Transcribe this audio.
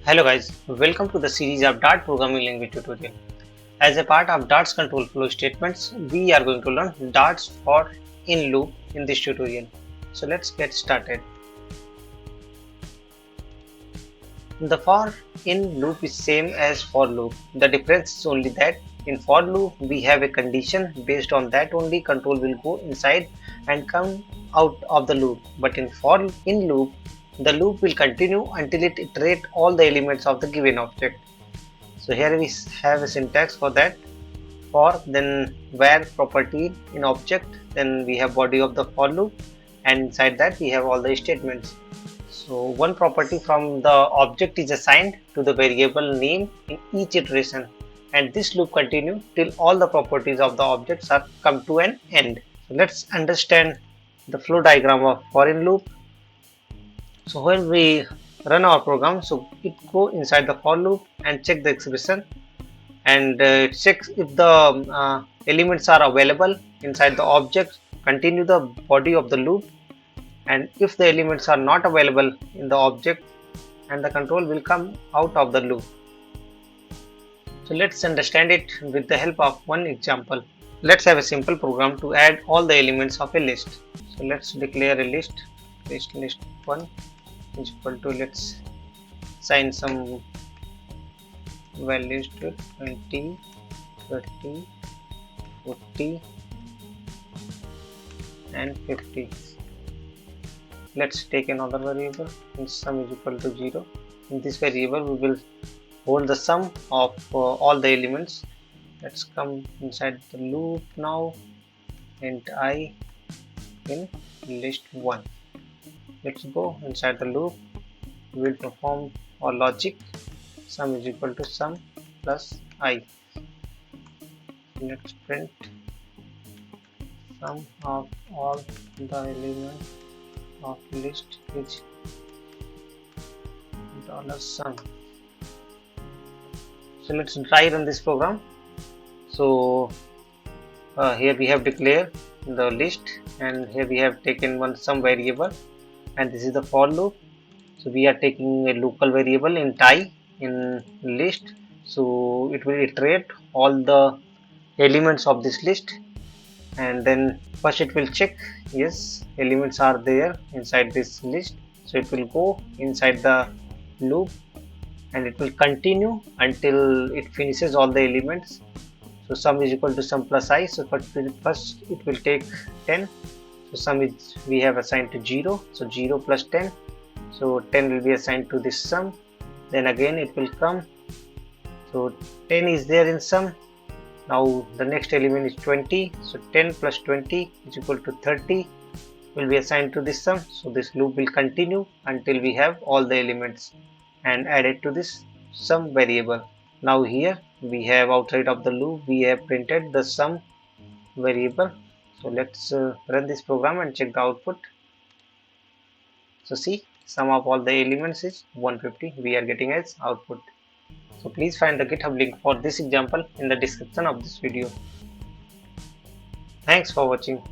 Hello guys, welcome to the series of Dart programming language tutorial. As a part of Dart's control flow statements, we are going to learn Dart's for in loop in this tutorial. So let's get started. The for in loop is same as for loop. The difference is only that in for loop we have a condition, based on that only control will go inside and come out of the loop. But in for in loop, the loop will continue until it iterate all the elements of the given object. So here we have a syntax for that. For, then where property in object, then we have body of the for loop, and inside that we have all the statements. So one property from the object is assigned to the variable name in each iteration, and this loop continues till all the properties of the objects are come to an end. So let's understand the flow diagram of for in loop. So when we run our program, so it go inside the for loop and check the expression, and it checks if the elements are available inside the object, continue the body of the loop, and if the elements are not available in the object, and the control will come out of the loop. So let's understand it with the help of one example. Let's have a simple program to add all the elements of a list. So let's declare a list list1 is equal to, let's assign some values to 20, 30, 40 and 50. Let's take another variable, and sum is equal to 0. In this variable we will hold the sum of all the elements. Let's come inside the loop now, and I in list1. Let's go inside the loop. We will perform our logic. Sum is equal to sum plus I. Let's print sum of all the elements of list is $sum. So let's try run this program. So here we have declared the list, and here we have taken one sum variable, and this is the for loop. So we are taking a local variable int I in list, so it will iterate all the elements of this list, and then first it will check yes elements are there inside this list, so it will go inside the loop and it will continue until it finishes all the elements. So sum is equal to sum plus I, so first it will take 10. So sum is we have assigned to 0, so 0 plus 10, so 10 will be assigned to this sum. Then again it will come, so 10 is there in sum. Now the next element is 20, so 10 plus 20 is equal to 30 will be assigned to this sum. So this loop will continue until we have all the elements and added to this sum variable. Now here we have outside of the loop we have printed the sum variable. So let's run this program and check the output. So see, sum of all the elements is 150 we are getting as output. So please find the GitHub link for this example in the description of this video. Thanks for watching.